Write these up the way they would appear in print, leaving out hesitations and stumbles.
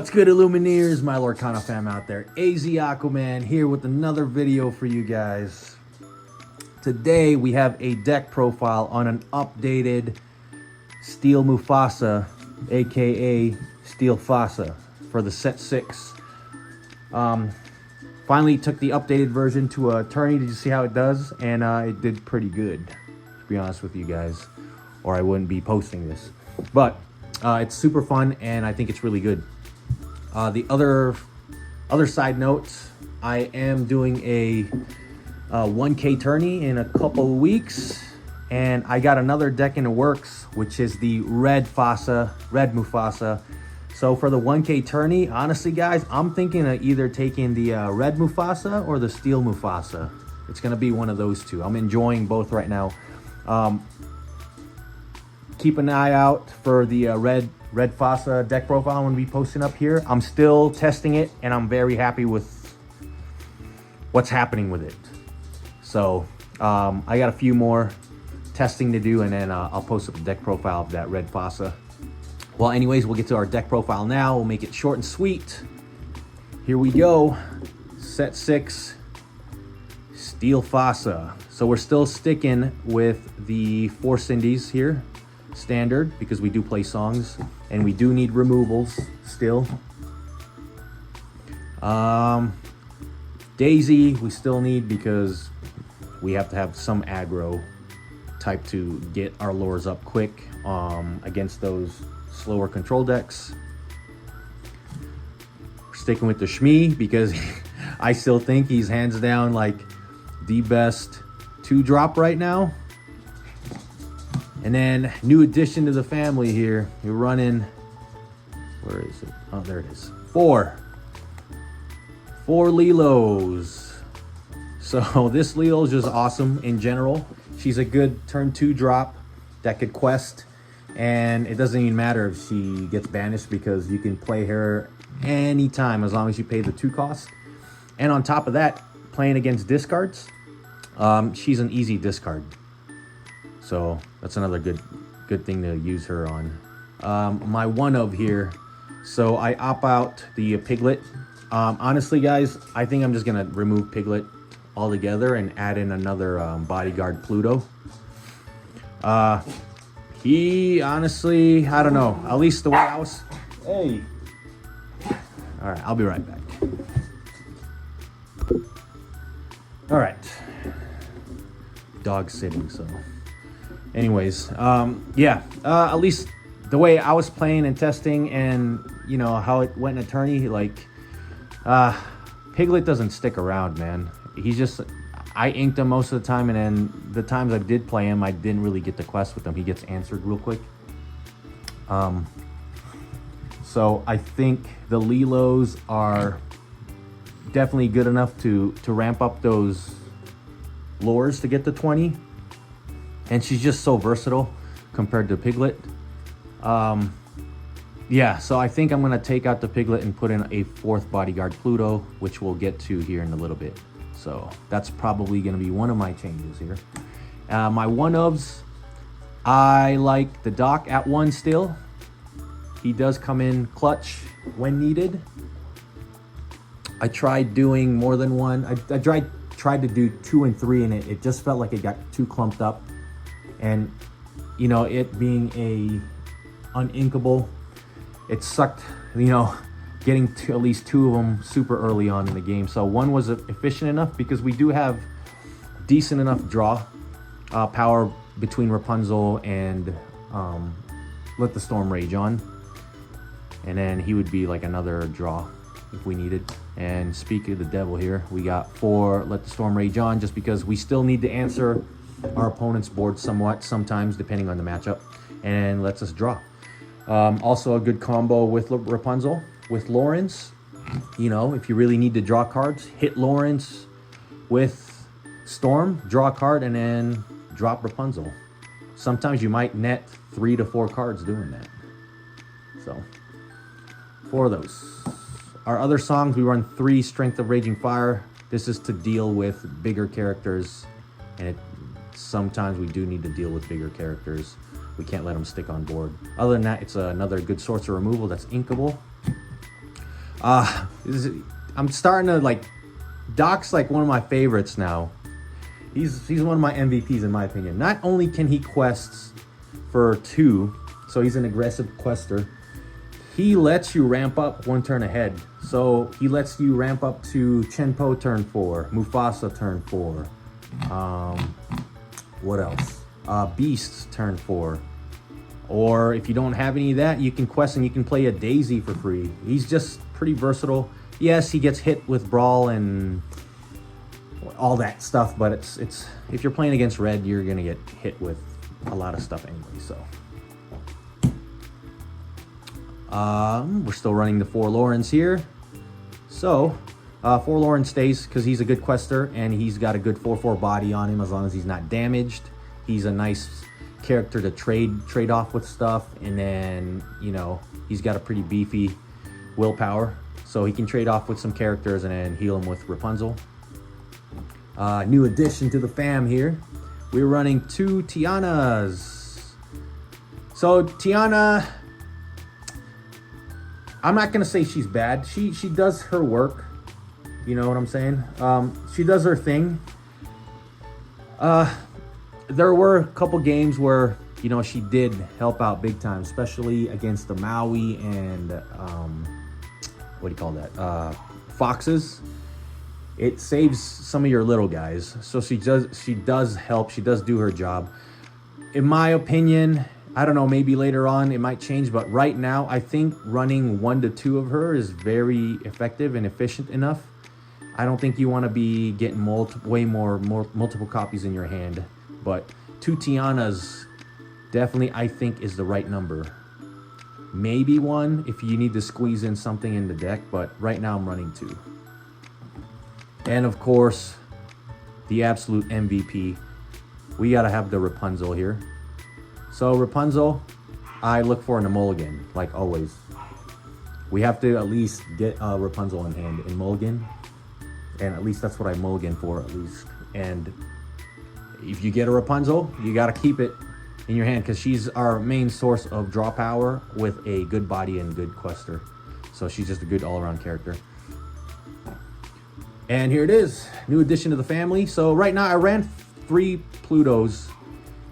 What's good, Illumineers? My Lorcana fam out there. AZ Aquaman here with another video for you guys. Today we have a deck profile on an updated Steel Mufasa, aka Steel Fasa, for the set 6. Finally took the updated version to a tourney to see how it does, and it did pretty good, to be honest with you guys, or I wouldn't be posting this. But it's super fun, and I think it's really good. The other side notes, I am doing a 1K tourney in a couple of weeks, and I got another deck in the works, which is the red Mufasa. So for the 1K tourney, honestly guys, I'm thinking of either taking the red Mufasa or the steel Mufasa. It's gonna be one of those two. I'm enjoying both right now. Keep an eye out for the red Fasa deck profile I'm gonna be posting up here. I'm still testing it, and I'm very happy with what's happening with it. So I got a few more testing to do, and then I'll post up the deck profile of that red Fasa. Well, anyways, we'll get to our deck profile now. We'll make it short and sweet. Here we go. Set 6, Steel Fasa. So we're still sticking with the 4 Cindy's here, standard, because we do play songs, and we do need removals still. Daisy we still need because we have to have some aggro type to get our lures up quick against those slower control decks. We're sticking with the Shmi because I still think he's hands down like the best 2-drop right now. And then, new addition to the family here. You're running, where is it? Oh, there it is. 4 Lilos. So this Lilo is just awesome in general. She's a good turn 2 drop that could quest. And it doesn't even matter if she gets banished because you can play her anytime as long as you pay the 2 cost. And on top of that, playing against discards, she's an easy discard. So that's another good thing to use her on. My one of here, so I opt out the Piglet. Honestly guys, I think I'm just gonna remove Piglet altogether and add in another bodyguard Pluto. He honestly, I don't know, at least the way I was, hey. All right, I'll be right back. All right, dog sitting, so. Anyways, yeah, at least the way I was playing and testing, and you know how it went in a tourney, like Piglet doesn't stick around, man. He's just, I inked him most of the time, and then the times I did play him, I didn't really get the quest with him. He gets answered real quick. So I think the Lilos are definitely good enough to ramp up those lures to get to 20. And she's just so versatile compared to Piglet. Yeah, so I think I'm gonna take out the Piglet and put in a 4th bodyguard Pluto, which we'll get to here in a little bit. So that's probably gonna be one of my changes here. My one-ofs, I like the Doc at 1 still. He does come in clutch when needed. I tried doing more than one. I tried to do 2 and 3, and it just felt like it got too clumped up. And you know, it being a uninkable, it sucked, you know, getting to at least 2 of them super early on in the game. So 1 was efficient enough because we do have decent enough draw power between Rapunzel and Let the Storm Rage On, and then he would be like another draw if we needed. And speaking of the devil here, we got 4 Let the Storm Rage On, just because we still need to answer our opponent's board sometimes depending on the matchup, and lets us draw. Also a good combo with Rapunzel with Lawrence. You know, if you really need to draw cards, hit Lawrence with Storm, draw a card, and then drop Rapunzel. Sometimes you might net 3 to 4 cards doing that. So 4 of those. Our other songs, we run 3 Strength of Raging Fire. This is to deal with bigger characters, and sometimes we do need to deal with bigger characters. We can't let them stick on board. Other than that, it's another good source of removal that's inkable. I'm starting to like, Doc's like one of my favorites now. He's one of my MVPs in my opinion. Not only can he quests for 2, so he's an aggressive quester, he lets you ramp up 1 turn ahead. So he lets you ramp up to Chenpo turn 4, Mufasa turn 4. What else? Beasts turn 4. Or if you don't have any of that, you can quest and you can play a Daisy for free. He's just pretty versatile. Yes, he gets hit with Brawl and all that stuff, but it's if you're playing against red, you're gonna get hit with a lot of stuff anyway. So we're still running the Forlorns here. So Forlorn stays because he's a good quester and he's got a good 4/4 body on him as long as he's not damaged. He's a nice character to trade off with stuff, and then, you know, he's got a pretty beefy willpower, so he can trade off with some characters and then heal him with Rapunzel. New addition to the fam here, we're running 2 Tianas. So Tiana, I'm not gonna say she's bad. She does her work, you know what I'm saying? She does her thing. There were a couple games where, you know, she did help out big time, especially against the Maui and what do you call that? Foxes. It saves some of your little guys, so she does help. She does do her job. In my opinion, I don't know, maybe later on it might change, but right now I think running 1 to 2 of her is very effective and efficient enough. I don't think you want to be getting multiple copies in your hand, but 2 Tianas definitely I think is the right number. Maybe 1 if you need to squeeze in something in the deck, but right now I'm running 2. And of course, the absolute MVP, we gotta have the Rapunzel here. So Rapunzel, I look for in a mulligan, like always. We have to at least get Rapunzel in hand in mulligan, and at least that's what I mulligan for at least. And if you get a Rapunzel, you gotta keep it in your hand because she's our main source of draw power with a good body and good quester. So she's just a good all-around character. And here it is, new addition to the family. So right now I ran 3 Plutos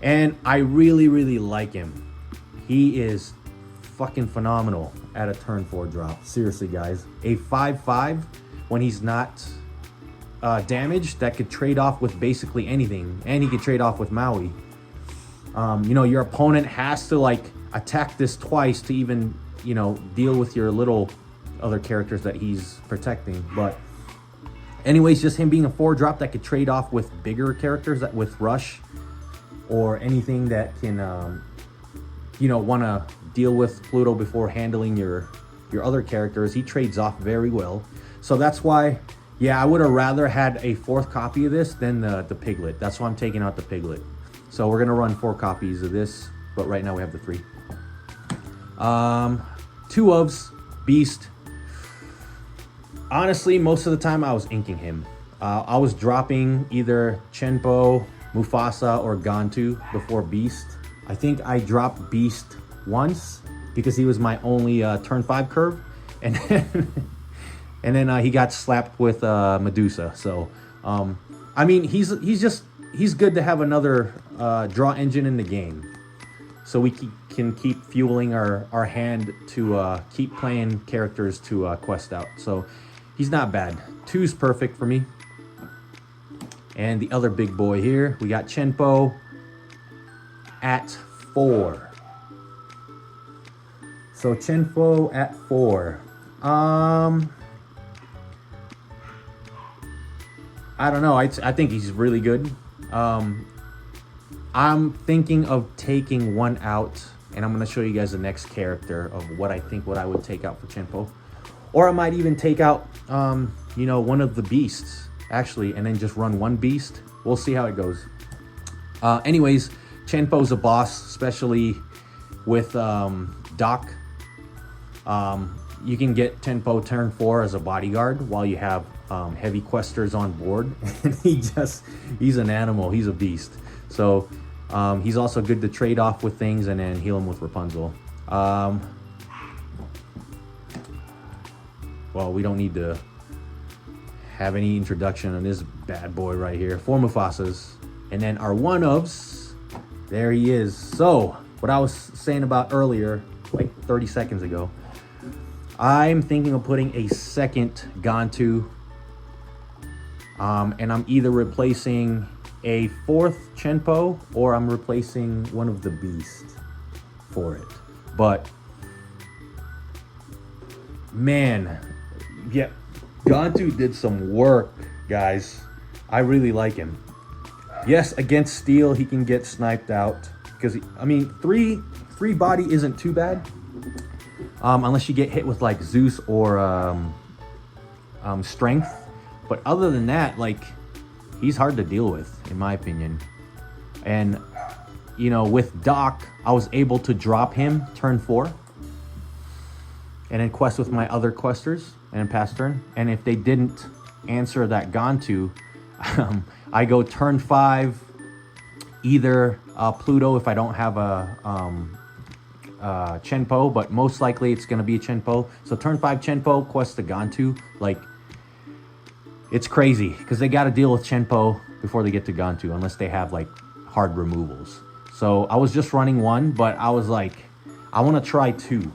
and I really like him. He is fucking phenomenal at a turn 4 drop. Seriously guys, a 5/5 when he's not damaged that could trade off with basically anything, and he could trade off with Maui. You know, your opponent has to like attack this twice to even, you know, deal with your little other characters that he's protecting. But anyways, just him being a 4-drop that could trade off with bigger characters, that with rush or anything that can, you know, want to deal with Pluto before handling your other characters. He trades off very well. So that's why, yeah, I would have rather had a 4th copy of this than the Piglet. That's why I'm taking out the Piglet. So we're gonna run 4 copies of this, but right now we have the 3. 2 ofs, Beast. Honestly, most of the time I was inking him. I was dropping either Chenpo, Mufasa, or Gantu before Beast. I think I dropped Beast once because he was my only turn 5 curve, and then he got slapped with Medusa. So I mean, he's good to have another draw engine in the game, so we can keep fueling our hand to keep playing characters to quest out. So he's not bad. 2's perfect for me. And the other big boy here, we got Chenpo at 4. So Chenpo at 4. I don't know. I think he's really good. I'm thinking of taking 1 out, and I'm going to show you guys the next character of what I would take out for Chenpo. Or I might even take out, you know, one of the beasts, actually, and then just run 1 beast. We'll see how it goes. Anyways, Chenpo's a boss, especially with Doc. You can get Chenpo turn 4 as a bodyguard while you have heavy questers on board. And he's an animal. He's a beast. So he's also good to trade off with things and then heal him with Rapunzel. well, we don't need to have any introduction on this bad boy right here. 4 Mufasas. And then our one-ofs, there he is. So, what I was saying about earlier, like 30 seconds ago, I'm thinking of putting a second Gantu. And I'm either replacing a 4th Chenpo or I'm replacing one of the beasts for it. But, man, yeah, Gantu did some work, guys. I really like him. Yes, against steel, he can get sniped out. Because, I mean, three body isn't too bad. Unless you get hit with, like, Zeus or strength. But other than that, like, he's hard to deal with, in my opinion. And, you know, with Doc, I was able to drop him turn 4. And then quest with my other questers and then pass turn. And if they didn't answer that Gantu, I go turn 5, either Pluto if I don't have a Chenpo, but most likely it's going to be a Chenpo. So turn 5 Chenpo, quest the Gantu. Like, it's crazy because they got to deal with Chenpo before they get to Gantu, unless they have like hard removals. So I was just running 1, but I was like, I want to try 2.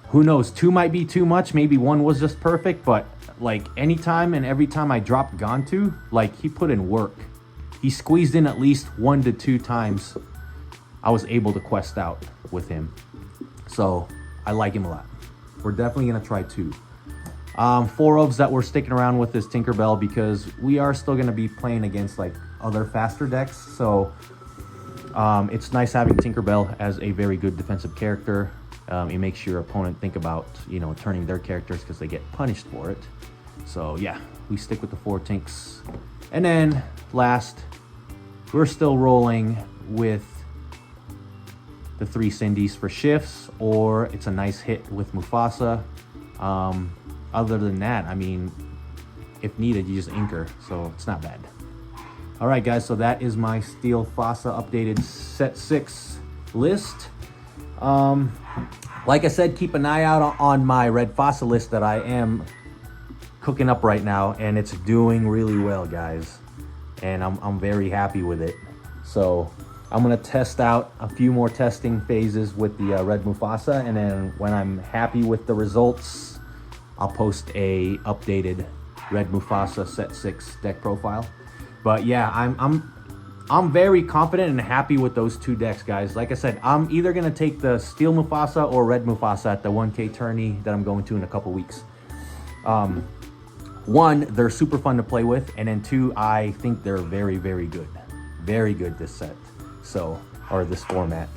Who knows? 2 might be too much. Maybe 1 was just perfect, but like anytime and every time I dropped Gantu, like he put in work. He squeezed in at least 1 to 2 times. I was able to quest out with him. So I like him a lot. We're definitely going to try 2. 4 ofs that we're sticking around with is Tinkerbell because we are still going to be playing against like other faster decks. So it's nice having Tinkerbell as a very good defensive character. It makes your opponent think about, you know, turning their characters because they get punished for it. So yeah, we stick with the 4 Tinks. And then last, we're still rolling with the 3 Cindy's for shifts, or it's a nice hit with Mufasa. Other than that, I mean, if needed, you just Inker, so it's not bad. All right, guys, so that is my Steel Fasa updated set 6 list. Like I said, keep an eye out on my Red Fasa list that I am cooking up right now, and it's doing really well, guys. And I'm very happy with it. So I'm gonna test out a few more testing phases with the Red Mufasa, and then when I'm happy with the results, I'll post a updated Red Mufasa set 6 deck profile. But yeah, I'm very confident and happy with those 2 decks, guys. Like I said, I'm either gonna take the Steel Mufasa or Red Mufasa at the 1K tourney that I'm going to in a couple weeks. 1, they're super fun to play with, and then 2, I think they're very, very good. Very good this set, so, or this format.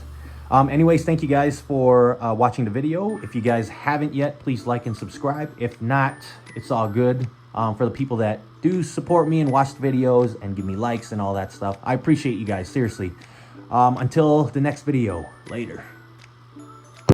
Anyways, thank you guys for watching the video. If you guys haven't yet, please like and subscribe. If not, it's all good. For the people that do support me and watch the videos and give me likes and all that stuff, I appreciate you guys, seriously. Until the next video, later.